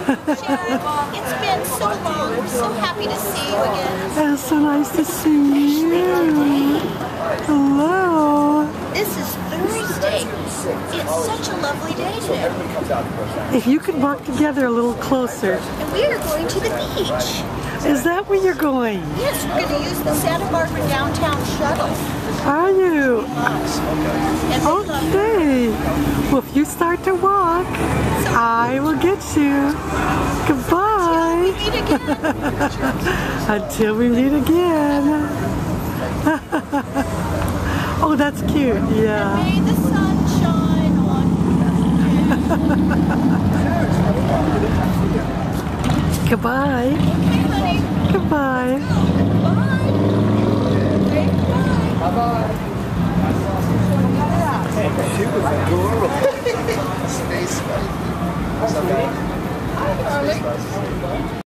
It's been so long. I'm so happy to see you again. It's so nice to see you. Hello. This is Thursday. It's such a lovely day today. If you could walk together a little closer. And we are going to the beach. Is that where you're going? Yes, we're going to use the Santa Barbara downtown shuttle. Are you? And Okay. Well, if you start to walk, I will get you. Goodbye. meet again. Until we meet again. Oh, that's cute. Yeah. May the sun shine on you. Goodbye. Okay, honey. Goodbye. Bye. Bye. She was adorable. Space. Hi, darling.